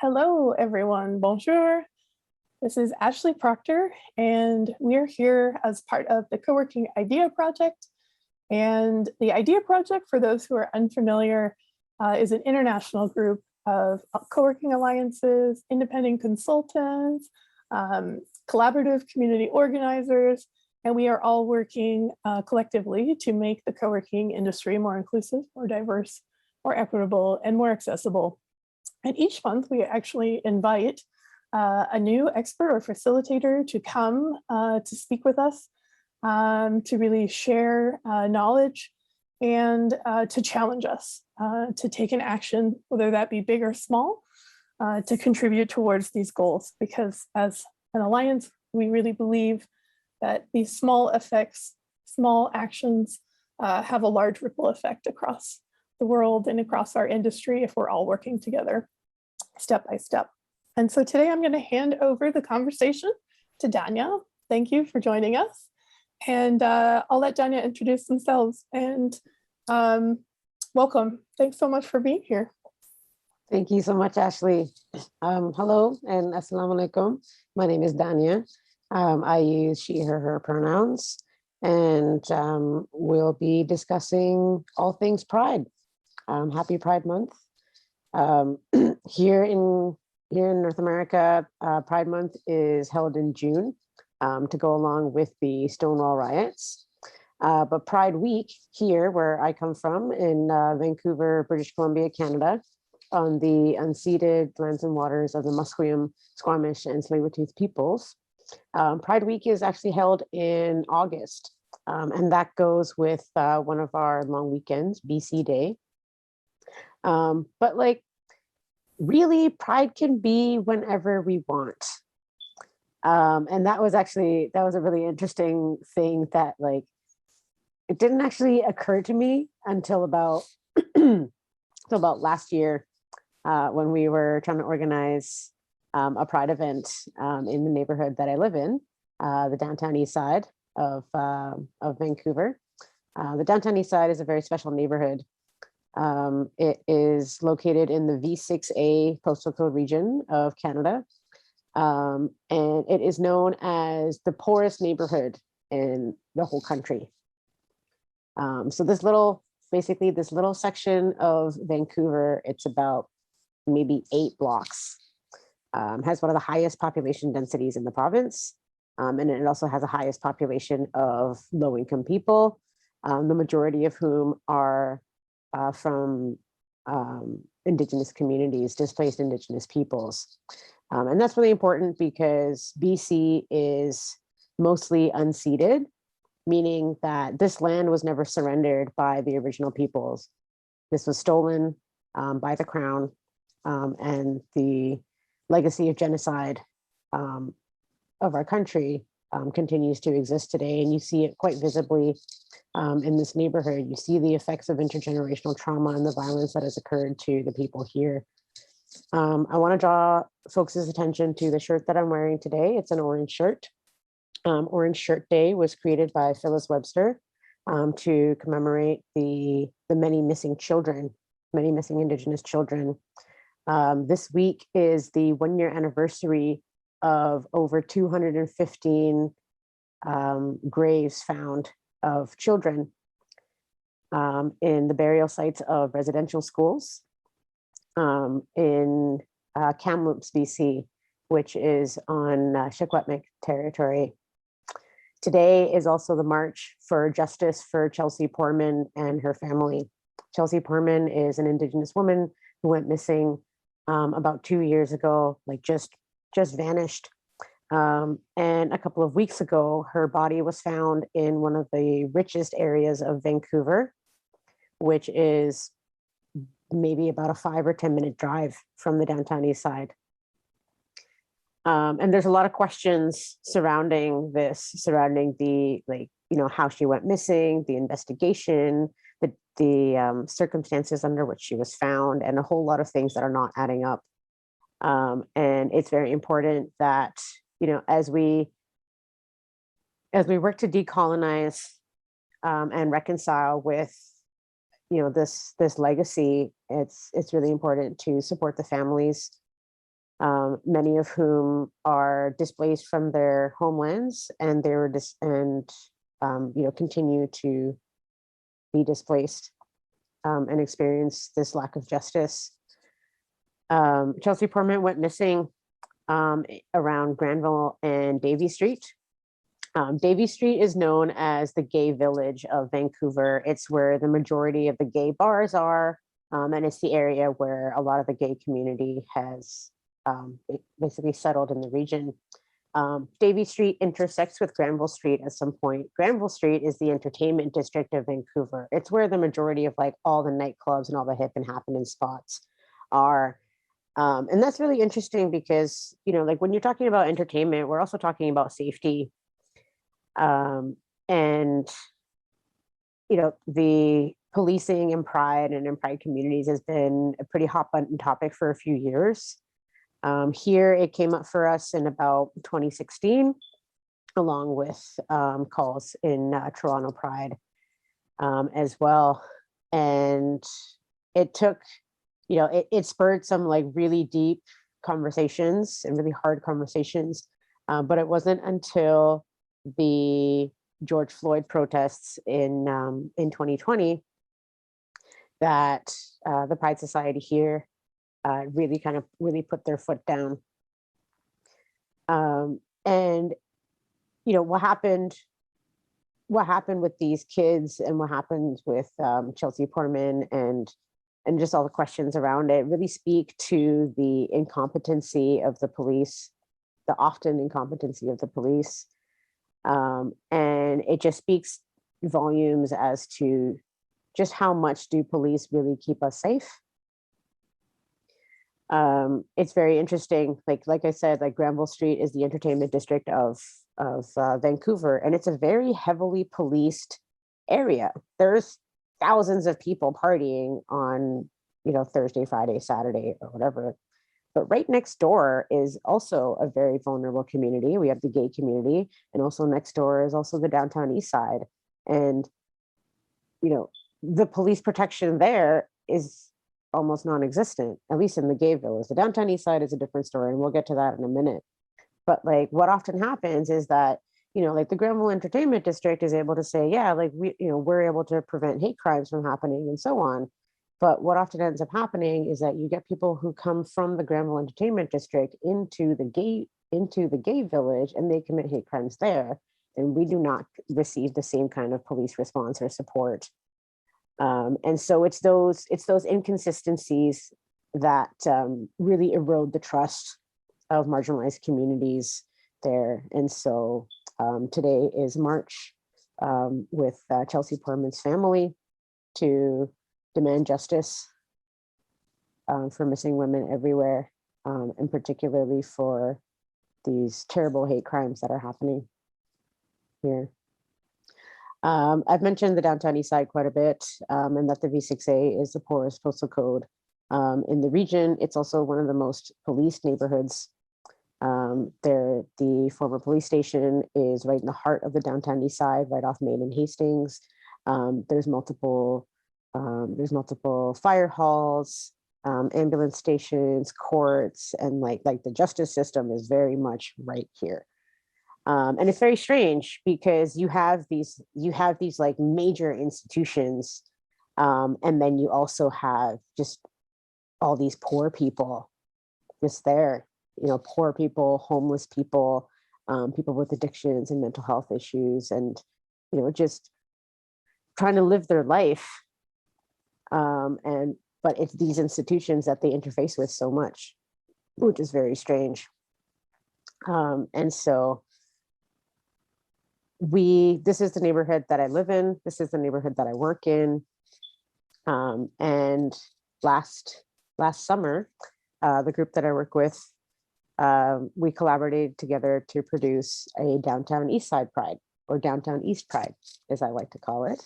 Hello, everyone. Bonjour. This is Ashley Proctor, and we are here as part of the Co-working Idea Project. And the Idea Project, for those who are unfamiliar, is an international group of co-working alliances, independent consultants, collaborative community organizers, and we are all working collectively to make the co-working industry more inclusive, more diverse, more equitable, and more accessible. And each month we actually invite a new expert or facilitator to come to speak with us, to really share knowledge and to challenge us to take an action, whether that be big or small, to contribute towards these goals. Because as an alliance, we really believe that these small effects, small actions have a large ripple effect across the world and across our industry if we're all working together step by step. And so today I'm going to hand over the conversation to Danya. Thank you for joining us. And I'll let Danya introduce themselves and welcome. Thanks so much for being here. Thank you so much, Ashley. Hello and assalamu alaikum. My name is Danya. I use she, her pronouns, and we'll be discussing all things Pride. Happy Pride Month. Here in North America, Pride Month is held in June to go along with the Stonewall riots. But Pride Week here, where I come from in Vancouver, British Columbia, Canada, on the unceded lands and waters of the Musqueam, Squamish, and Tsleil-Waututh peoples. Pride Week is actually held in August, and that goes with one of our long weekends, BC Day. But like, really, Pride can be whenever we want. And that was a really interesting thing that, like, it didn't actually occur to me until about last year, when we were trying to organize a Pride event in the neighborhood that I live in, the downtown east side of Vancouver. The downtown east side is a very special neighborhood. It is located in the V6A postal code region of Canada. And it is known as the poorest neighborhood in the whole country. So this little section of Vancouver, it's about maybe 8 blocks, has one of the highest population densities in the province. And it also has the highest population of low-income people, the majority of whom are from Indigenous communities, displaced Indigenous peoples. And that's really important because BC is mostly unceded, meaning that this land was never surrendered by the original peoples. This was stolen by the Crown, and the legacy of genocide of our country continues to exist today. And you see it quite visibly in this neighborhood. You see the effects of intergenerational trauma and the violence that has occurred to the people here. I want to draw folks' attention to the shirt that I'm wearing today. It's an orange shirt. Orange Shirt Day was created by Phyllis Webster to commemorate the many missing children, many missing Indigenous children. This week is the 1-year anniversary of over 215 graves found of children in the burial sites of residential schools in Kamloops, BC, which is on Secwepemc territory. Today is also the March for Justice for Chelsea Poorman and her family. Chelsea Poorman is an Indigenous woman who went missing about 2 years ago, like just vanished. And a couple of weeks ago, her body was found in one of the richest areas of Vancouver, which is maybe about a 5 or 10 minute drive from the downtown east side. And there's a lot of questions surrounding this, surrounding the, like, you know, how she went missing, the investigation, the circumstances under which she was found, and a whole lot of things that are not adding up. And it's very important that, you know, as we work to decolonize and reconcile with, you know, this legacy, it's really important to support the families many of whom are displaced from their homelands, and they were continue to be displaced and experience this lack of justice. Chelsea Portman went missing around Granville and Davie Street. Davie Street is known as the gay village of Vancouver. It's where the majority of the gay bars are, and it's the area where a lot of the gay community has basically settled in the region. Davie Street intersects with Granville Street at some point. Granville Street is the entertainment district of Vancouver. It's where the majority of like all the nightclubs and all the hip and happening spots are. And that's really interesting because, you know, like when you're talking about entertainment, we're also talking about safety. And, you know, the policing in Pride and in Pride communities has been a pretty hot button topic for a few years. Here, it came up for us in about 2016, along with calls in Toronto Pride as well. And it took, you know, it spurred some like really deep conversations and really hard conversations. But it wasn't until the George Floyd protests in 2020 that the Pride Society here really put their foot down. And you know what happened with these kids and what happened with Chelsea Portman and just all the questions around it really speak to the incompetency of the police, the often incompetency of the police. And it just speaks volumes as to just how much do police really keep us safe. It's very interesting. Like I said, like Granville Street is the entertainment district of Vancouver, and it's a very heavily policed area. There's thousands of people partying on, you know, Thursday, Friday, Saturday, or whatever. But right next door is also a very vulnerable community. We have the gay community, and also next door is also the downtown east side. And, you know, the police protection there is almost non-existent, at least in the gay villas. The downtown east side is a different story, and we'll get to that in a minute. But like what often happens is that, you know, like the Granville Entertainment District is able to say, yeah, like we're able to prevent hate crimes from happening and so on. But what often ends up happening is that you get people who come from the Granville Entertainment District into the gay village, and they commit hate crimes there. And we do not receive the same kind of police response or support. And so it's those inconsistencies that really erode the trust of marginalized communities there. And so today is March with Chelsea Portman's family to demand justice for missing women everywhere, and particularly for these terrible hate crimes that are happening here. I've mentioned the downtown east side quite a bit, and that the V6A is the poorest postal code in the region. It's also one of the most policed neighborhoods. The former police station is right in the heart of the downtown east side, right off Main and Hastings. There's multiple fire halls, ambulance stations, courts, and like the justice system is very much right here. And it's very strange because you have these like major institutions, and then you also have just all these poor people just there, you know, poor people, homeless people, people with addictions and mental health issues, and, you know, just trying to live their life. But it's these institutions that they interface with so much, which is very strange. And so this is the neighborhood that I live in. This is the neighborhood that I work in. And last summer, the group that I work with, we collaborated together to produce a downtown east side pride, or downtown east pride, as I like to call it.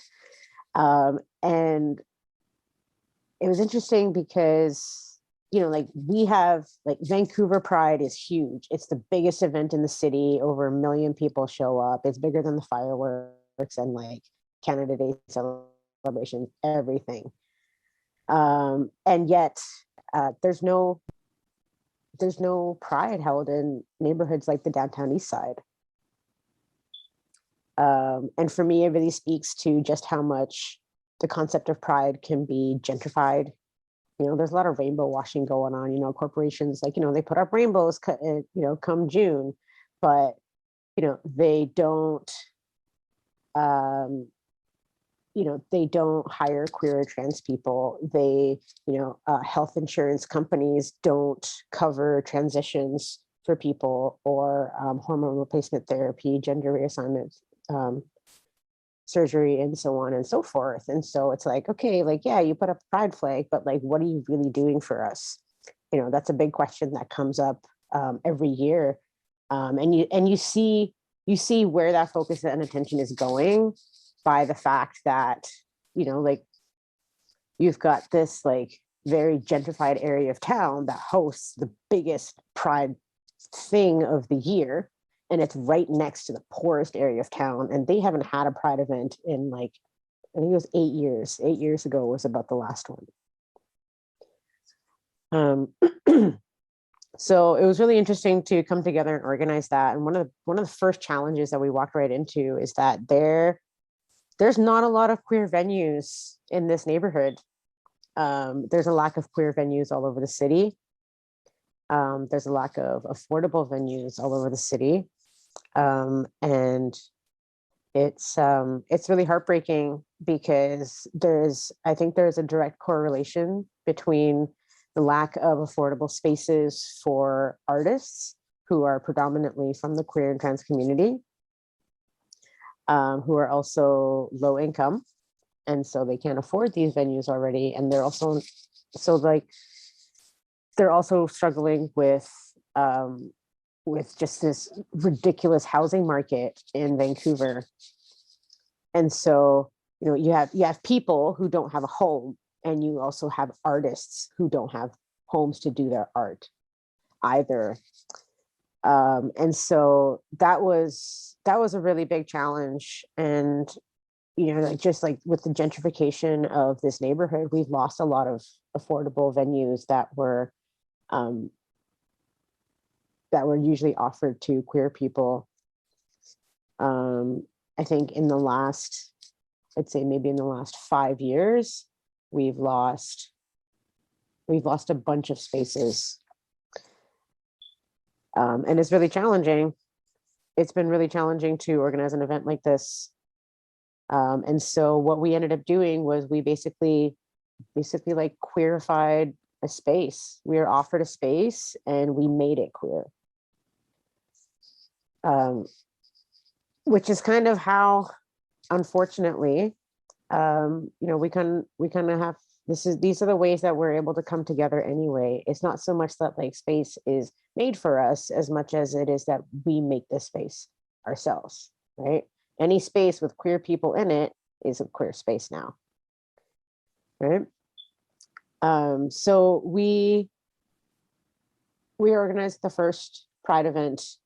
And it was interesting because, you know, like we have, like Vancouver Pride is huge. It's the biggest event in the city. Over 1 million people show up. It's bigger than the fireworks and like Canada Day celebration, everything. And yet there's no there's no pride held in neighborhoods like the downtown east side. And for me, it really speaks to just how much the concept of pride can be gentrified. You know, there's a lot of rainbow washing going on. You know, corporations, like, you know, they put up rainbows, you know, come June, but, you know, they don't, you know, they don't hire queer or trans people. They, you know, health insurance companies don't cover transitions for people, or hormone replacement therapy, gender reassignment surgery, and so on and so forth. And so it's like, okay, like, yeah, you put up a pride flag, but like, what are you really doing for us? You know, that's a big question that comes up every year. And you see where that focus and attention is going by the fact that, you know, like, you've got this like very gentrified area of town that hosts the biggest pride thing of the year, and it's right next to the poorest area of town, and they haven't had a pride event in, like, I think it was 8 years. 8 years ago was about the last one. So it was really interesting to come together and organize that. And one of the first challenges that we walked right into is that there's not a lot of queer venues in this neighborhood. There's a lack of queer venues all over the city. There's a lack of affordable venues all over the city. And it's really heartbreaking, because I think there's a direct correlation between the lack of affordable spaces for artists who are predominantly from the queer and trans community, who are also low income, and so they can't afford these venues already, and they're also struggling with just this ridiculous housing market in Vancouver. And so, you know, you have people who don't have a home, and you also have artists who don't have homes to do their art either. And so that was a really big challenge. And, you know, like, just like with the gentrification of this neighborhood, we've lost a lot of affordable venues that were usually offered to queer people. I think I'd say maybe in the last 5 years, we've lost a bunch of spaces. And it's really challenging. It's been really challenging to organize an event like this. And so what we ended up doing was we basically like queerified a space. We were offered a space and we made it queer. Which is kind of how, unfortunately, you know, we kind of have, these are the ways that we're able to come together anyway. It's not so much that like space is made for us as much as it is that we make this space ourselves, right? Any space with queer people in it is a queer space now, right? So we organized the first Pride event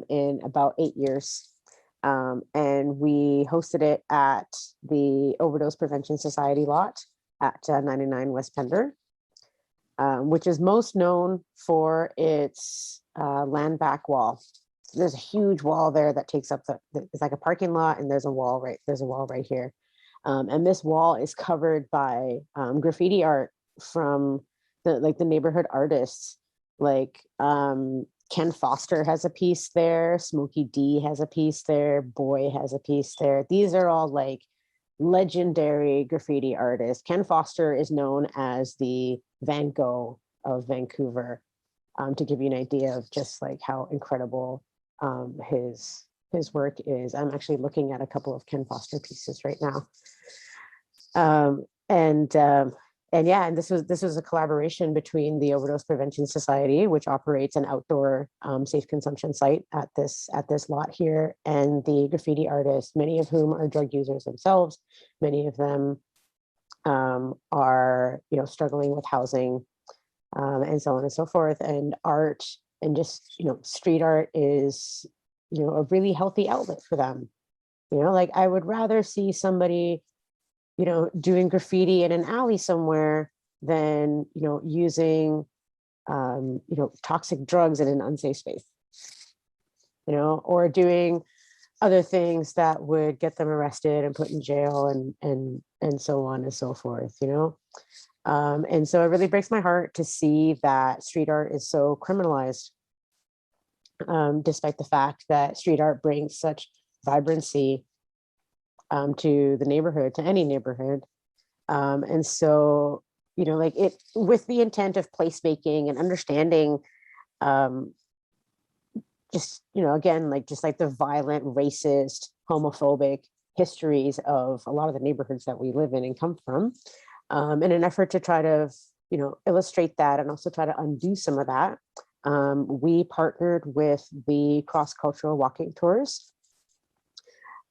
in about 8 years. And we hosted it at the Overdose Prevention Society lot at 99 West Pender, which is most known for its land back wall. There's a huge wall there that takes up it's like a parking lot, and there's a wall right here. And this wall is covered by graffiti art from the neighborhood artists. Like Ken Foster has a piece there, Smokey D has a piece there, Boy has a piece there. These are all like legendary graffiti artists. Ken Foster is known as the Van Gogh of Vancouver, to give you an idea of just like how incredible his work is. I'm actually looking at a couple of Ken Foster pieces right now. And this was a collaboration between the Overdose Prevention Society, which operates an outdoor safe consumption site at this lot here, and the graffiti artists, many of whom are drug users themselves. Many of them are, you know, struggling with housing, and so on and so forth. And art, and just, you know, street art is, you know, a really healthy outlet for them. You know, like, I would rather see somebody, you know, doing graffiti in an alley somewhere than, you know, using toxic drugs in an unsafe space, or doing other things that would get them arrested and put in jail and so on and so forth, and so it really breaks my heart to see that street art is so criminalized, despite the fact that street art brings such vibrancy to the neighborhood, to any neighborhood. And so, like it with the intent of placemaking and understanding, again, just like the violent, racist, homophobic histories of a lot of the neighborhoods that we live in and come from, in an effort to try to, illustrate that and also try to undo some of that. We partnered with the cross-cultural walking tours,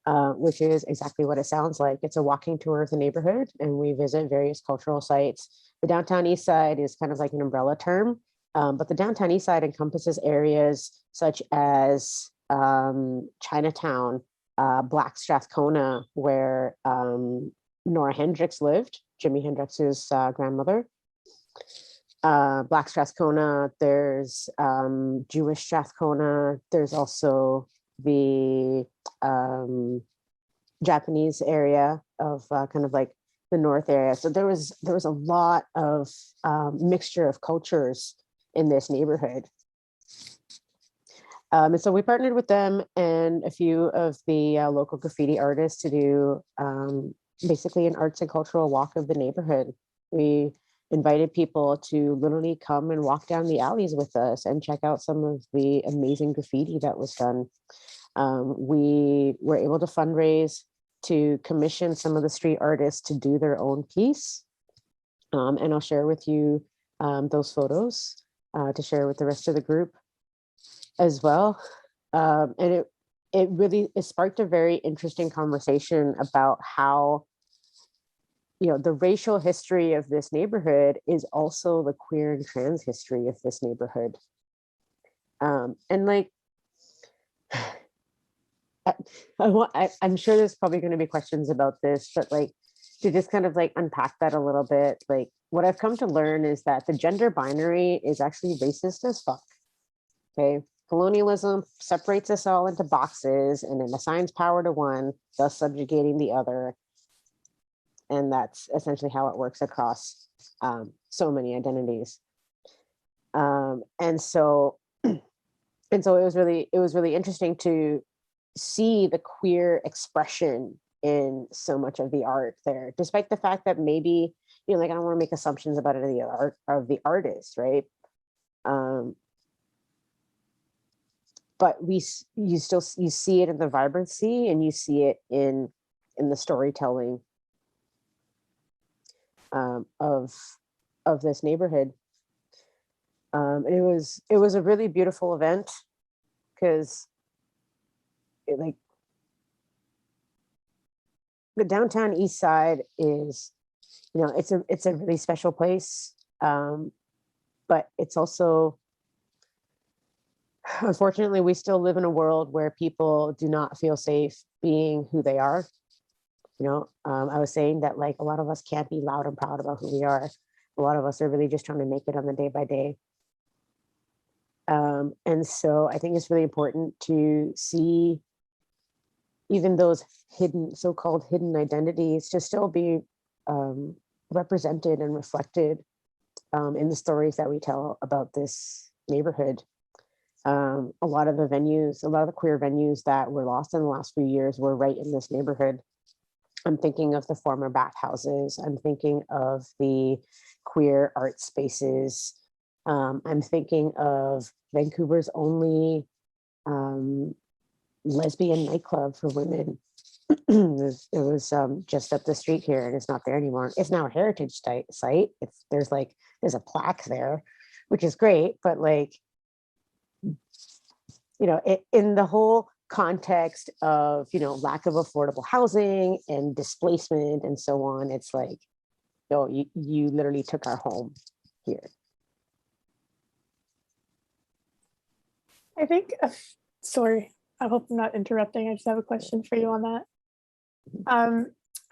which is exactly what it sounds like. It's a walking tour of the neighborhood, and we visit various cultural sites. The downtown east side is kind of like an umbrella term, but the downtown east side encompasses areas such as Chinatown, Black Strathcona, where Nora Hendricks lived, Jimi Hendrix's grandmother. Black Strathcona, there's Jewish Strathcona, there's also the Japanese area of kind of like the north area. So there was a lot of mixture of cultures in this neighborhood. And so we partnered with them and a few of the local graffiti artists to do basically an arts and cultural walk of the neighborhood. We invited people to literally come and walk down the alleys with us and check out some of the amazing graffiti that was done. We were able to fundraise to commission some of the street artists to do their own piece. And I'll share with you those photos to share with the rest of the group as well. And it really sparked a very interesting conversation about how, the racial history of this neighborhood is also the queer and trans history of this neighborhood. And like, I'm sure there's probably going to be questions about this, but like to just kind of like unpack that a little bit, like what I've come to learn is that the gender binary is actually racist as fuck. Okay. Colonialism separates us all into boxes and then assigns power to one, thus subjugating the other. And that's essentially how it works across so many identities. And so it was really interesting to see the queer expression in so much of the art there, despite the fact that maybe, like I don't want to make assumptions about it of the art of the artist, right? But you see it in the vibrancy, and you see it in the storytelling of this neighborhood. And it was a really beautiful event because like the downtown east side is, it's a really special place. But it's also, unfortunately, we still live in a world where people do not feel safe being who they are. I was saying that like a lot of us can't be loud and proud about who we are. A lot of us are really just trying to make it on the day by day. And so I think it's really important to see even those so-called hidden identities to still be represented and reflected in the stories that we tell about this neighborhood. A lot of the queer venues that were lost in the last few years were right in this neighborhood. I'm thinking of the former bathhouses. I'm thinking of the queer art spaces. I'm thinking of Vancouver's only lesbian nightclub for women. It was just up the street here, and it's not there anymore. It's now a heritage site. There's a plaque there, which is great, but like, in the whole context of, lack of affordable housing and displacement and so on, it's like, you literally took our home here. I think, sorry, I hope I'm not interrupting. I just have a question for you on that.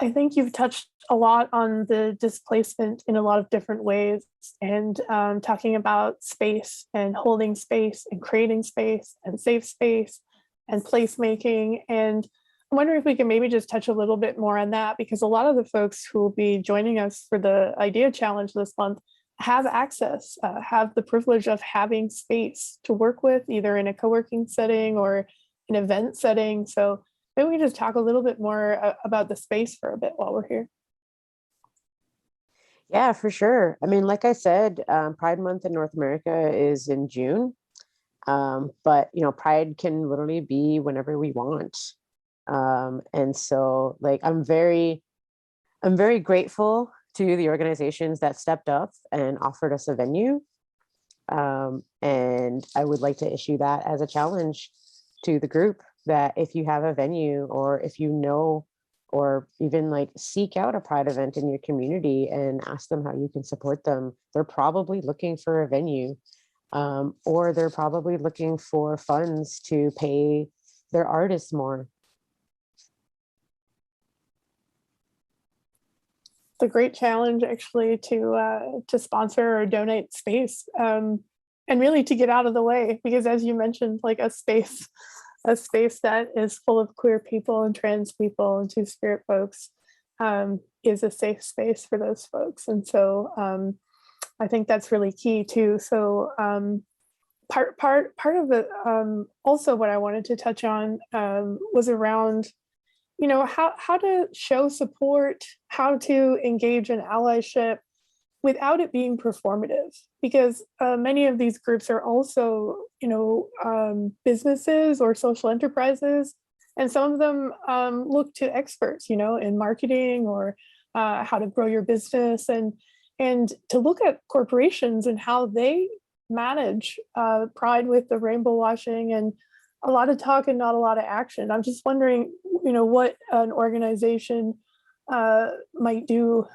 I think you've touched a lot on the displacement in a lot of different ways, and talking about space and holding space and creating space and safe space and placemaking. And I'm wondering if we can maybe just touch a little bit more on that, because a lot of the folks who will be joining us for the Idea Challenge this month have access, have the privilege of having space to work with, either in a co-working setting or an event setting. So maybe we can just talk a little bit more about the space for a bit while we're here. Yeah, for sure. I mean, like I said, Pride Month in North America is in June. But Pride can literally be whenever we want. And so like I'm very grateful to the organizations that stepped up and offered us a venue. And I would like to issue that as a challenge to the group, that if you have a venue, or if you know, or even like seek out a Pride event in your community and ask them how you can support them. They're probably looking for a venue, or they're probably looking for funds to pay their artists more. It's a great challenge, actually, to sponsor or donate space, and really to get out of the way, because as you mentioned, like a space that is full of queer people and trans people and two-spirit folks, is a safe space for those folks. And so I think that's really key too. So part of it, also what I wanted to touch on, was around, how to show support, how to engage in allyship without it being performative, because many of these groups are also, businesses or social enterprises, and some of them look to experts, in marketing or how to grow your business, and to look at corporations and how they manage Pride with the rainbow washing, and a lot of talk and not a lot of action. I'm just wondering, what an organization might do,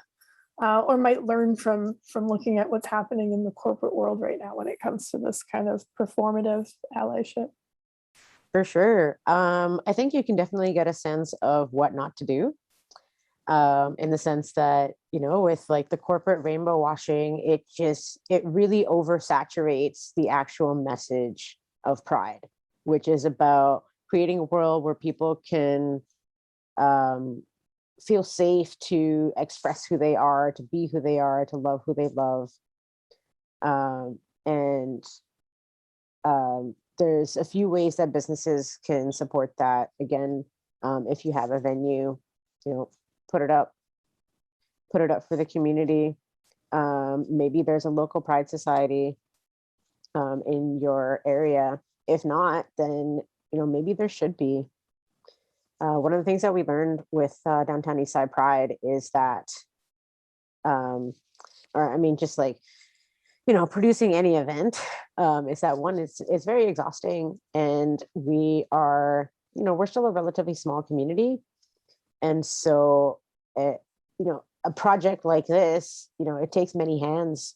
or might learn from looking at what's happening in the corporate world right now when it comes to this kind of performative allyship. For sure. I think you can definitely get a sense of what not to do. In the sense that, with like the corporate rainbow washing, it really oversaturates the actual message of Pride, which is about creating a world where people can feel safe to express who they are, to be who they are, to love who they love. And there's a few ways that businesses can support that. Again, if you have a venue, put it up for the community. Maybe there's a local Pride society in your area. If not, then maybe there should be. One of the things that we learned with Downtown Eastside Pride is that, just like, producing any event, is that one, it's very exhausting, and we are, we're still a relatively small community. And so, a project like this, it takes many hands.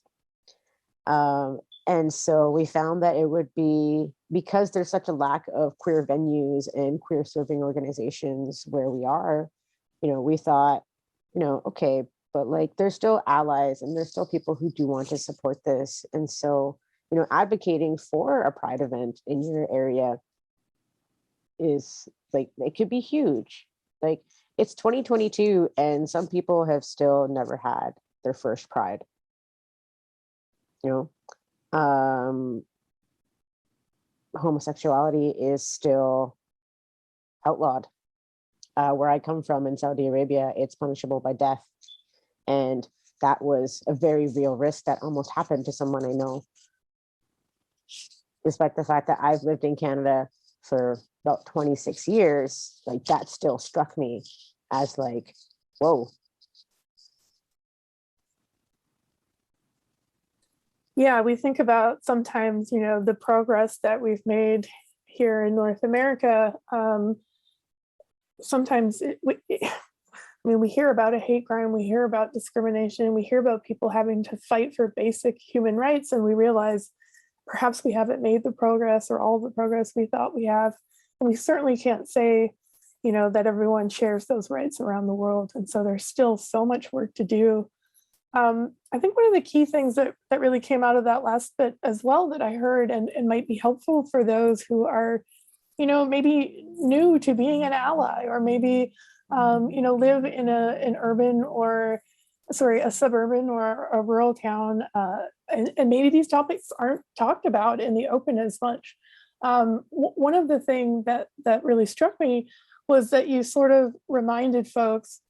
And so we found that it would be, because there's such a lack of queer venues and queer serving organizations where we are, we thought, okay, but like there's still allies and there's still people who do want to support this. And so, advocating for a Pride event in your area is like, it could be huge. Like, it's 2022 and some people have still never had their first Pride. Homosexuality is still outlawed. Where I come from in Saudi Arabia, it's punishable by death. And that was a very real risk that almost happened to someone I know. Despite the fact that I've lived in Canada for about 26 years, like that still struck me as like, whoa. Yeah, we think about sometimes, the progress that we've made here in North America. Sometimes we hear about a hate crime, we hear about discrimination, we hear about people having to fight for basic human rights, and we realize perhaps we haven't made the progress or all the progress we thought we have. And we certainly can't say, that everyone shares those rights around the world. And so there's still so much work to do. I think one of the key things that really came out of that last bit as well that I heard and might be helpful for those who are, maybe new to being an ally, or maybe, live in an urban or, sorry, a suburban or a rural town, and maybe these topics aren't talked about in the open as much. One of the things that really struck me was that you sort of reminded folks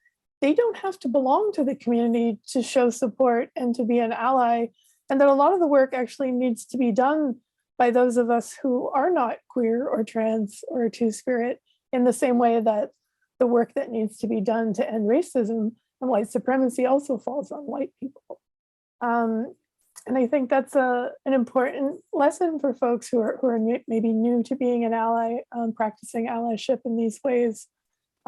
they don't have to belong to the community to show support and to be an ally, and that a lot of the work actually needs to be done by those of us who are not queer or trans or two-spirit, in the same way that the work that needs to be done to end racism and white supremacy also falls on white people. And I think that's an important lesson for folks who are maybe new to being an ally, practicing allyship in these ways.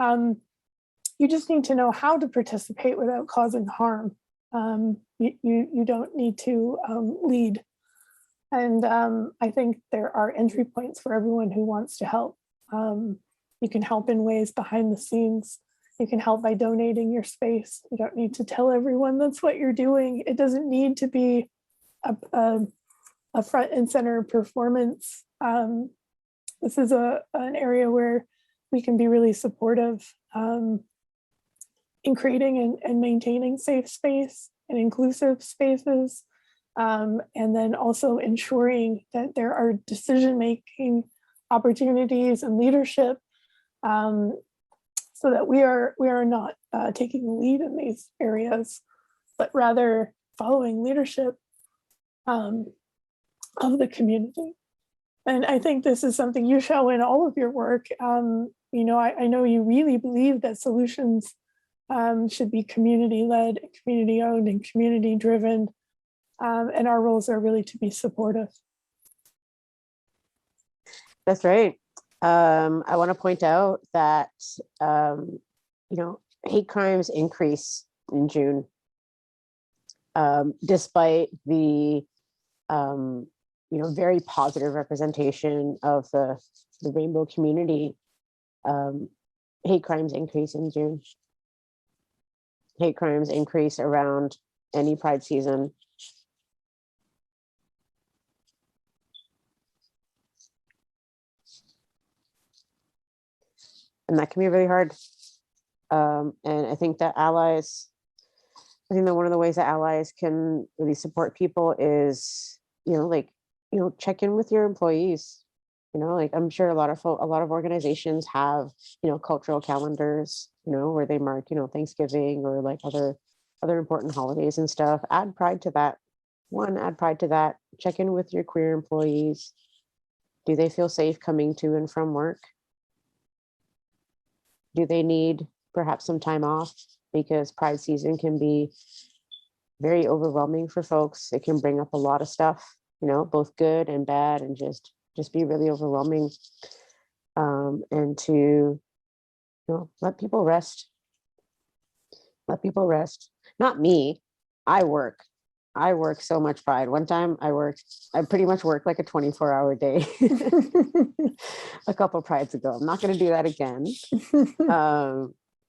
You just need to know how to participate without causing harm. You don't need to lead. And I think there are entry points for everyone who wants to help. You can help in ways behind the scenes. You can help by donating your space. You don't need to tell everyone that's what you're doing. It doesn't need to be a front and center performance. This is an area where we can be really supportive in creating and maintaining safe space and inclusive spaces. And then also ensuring that there are decision-making opportunities and leadership, so that we are not taking the lead in these areas, but rather following leadership of the community. And I think this is something you show in all of your work. I know you really believe that solutions should be community-led, community-owned, and community-driven. And our roles are really to be supportive. That's right. I want to point out that, hate crimes increase in June, despite the, very positive representation of the rainbow community. Hate crimes increase in June. Hate crimes increase around any Pride season. And that can be really hard. And I think that one of the ways that allies can really support people is, check in with your employees. I'm sure a lot of organizations have, cultural calendars, where they mark, Thanksgiving or like other important holidays and stuff. Add pride to that. Add pride to that. Check in with your queer employees. Do they feel safe coming to and from work? Do they need perhaps some time off? Because Pride season can be very overwhelming for folks. It can bring up a lot of stuff, both good and bad, and just be really overwhelming. And to, let people rest. Let people rest. Not me. I work so much Pride. One time I pretty much worked like a 24-hour day a couple Prides ago. I'm not going to do that again.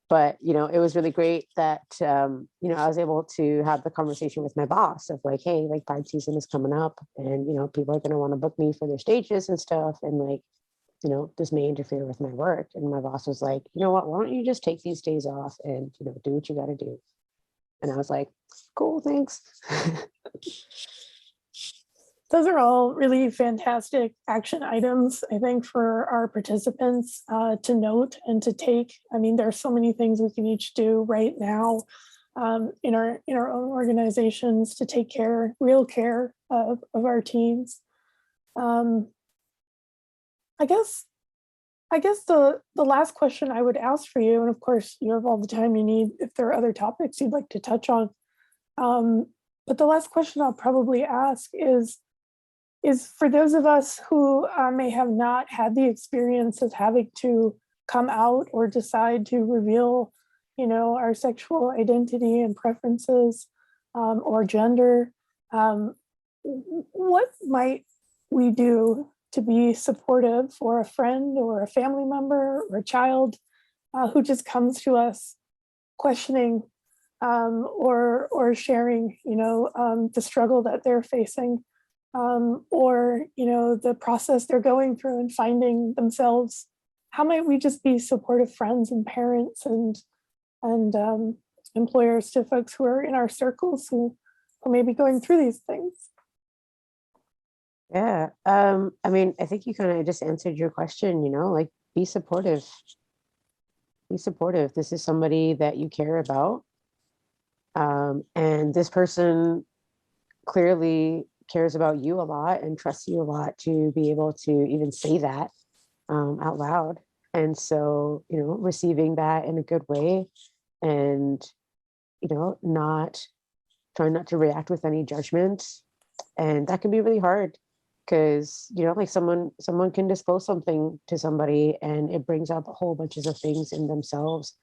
But, it was really great that, I was able to have the conversation with my boss of like, hey, like Pride season is coming up and, people are going to want to book me for their stages and stuff. And like, this may interfere with my work. And my boss was like, you know what, why don't you just take these days off and, do what you got to do. And I was like, cool, thanks. Those are all really fantastic action items, I think, for our participants to note and to take. I mean, there are so many things we can each do right now in our own organizations to take real care of our teams. I guess the last question I would ask for you, and of course you have all the time you need if there are other topics you'd like to touch on, but the last question I'll probably ask is for those of us who may have not had the experience of having to come out or decide to reveal, our sexual identity and preferences or gender, what might we do to be supportive for a friend or a family member or a child who just comes to us questioning or sharing, the struggle that they're facing, or the process they're going through and finding themselves. How might we just be supportive friends and parents and employers to folks who are in our circles who may be going through these things? Yeah. I mean, I think you kind of just answered your question, like be supportive. Be supportive. This is somebody that you care about. And this person clearly cares about you a lot and trusts you a lot to be able to even say that out loud. And so, receiving that in a good way and, not trying not to react with any judgment. And that can be really hard because, like someone can disclose something to somebody and it brings up a whole bunches of things in themselves.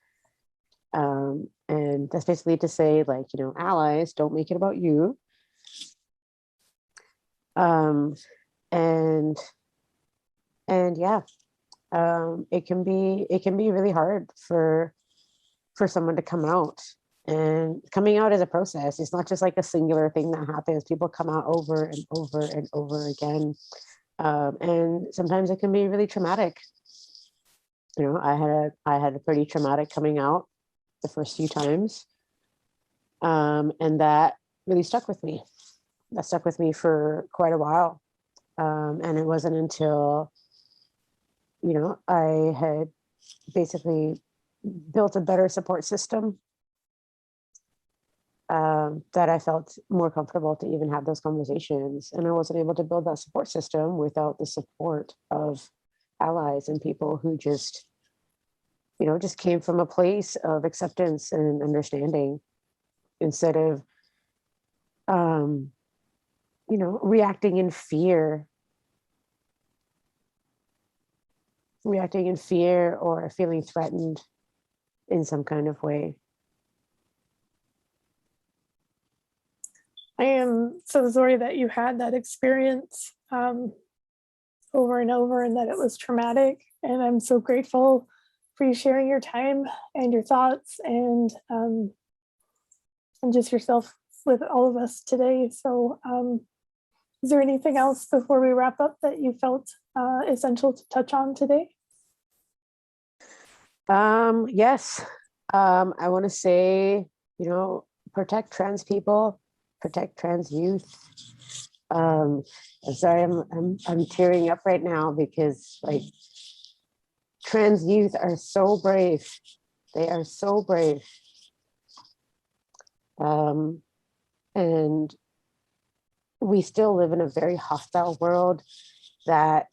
And that's basically to say, like, allies, don't make it about you. And yeah, it can be really hard for someone to come out, and coming out is a process. It's not just like a singular thing that happens. People come out over and over and over again. And sometimes it can be really traumatic. I had a pretty traumatic coming out the first few times. And that really stuck with me. That stuck with me for quite a while. And it wasn't until, I had basically built a better support system that I felt more comfortable to even have those conversations. And I wasn't able to build that support system without the support of allies and people who just came from a place of acceptance and understanding instead of, reacting in fear or feeling threatened in some kind of way. I am so sorry that you had that experience over and over and that it was traumatic. And I'm so grateful for you sharing your time and your thoughts and just yourself with all of us today. So is there anything else before we wrap up that you felt essential to touch on today? Yes. I want to say, protect trans people, protect trans youth. I'm sorry, I'm tearing up right now because like trans youth are so brave. They are so brave. And we still live in a very hostile world that,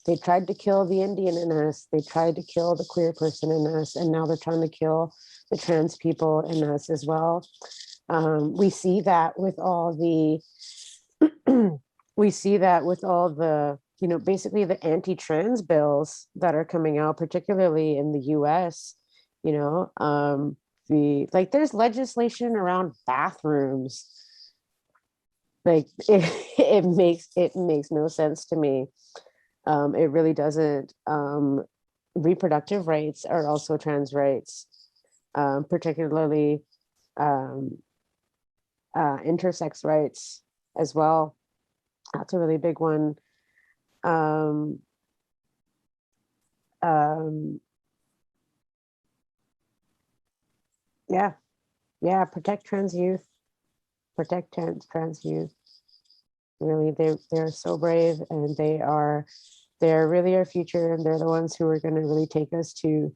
they tried to kill the Indian in us. They tried to kill the queer person in us. And now they're trying to kill the trans people in us as well. We see that with all the, basically the anti-trans bills that are coming out, particularly in the US, there's legislation around bathrooms. Like it makes no sense to me. It really doesn't. Reproductive rights are also trans rights, particularly intersex rights as well. That's a really big one. Yeah, protect trans youth, protect trans youth. Really, they're so brave, and they're really our future, and they're the ones who are going to really take us to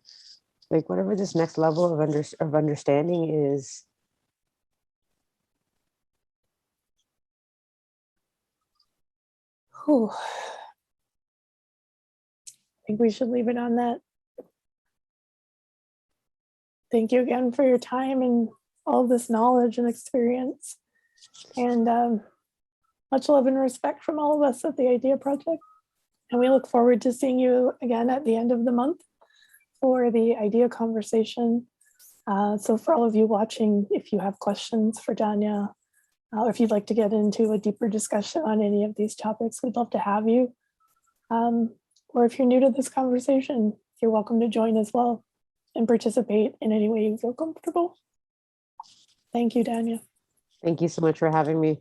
like whatever this next level of understanding is. Whew. I think we should leave it on that. Thank you again for your time and all of this knowledge and experience. And much love and respect from all of us at the IDEA Project. And we look forward to seeing you again at the end of the month for the IDEA conversation. So for all of you watching, if you have questions for Danya, or if you'd like to get into a deeper discussion on any of these topics, we'd love to have you. or if you're new to this conversation, you're welcome to join as well and participate in any way you feel comfortable. Thank you, Dania. Thank you so much for having me.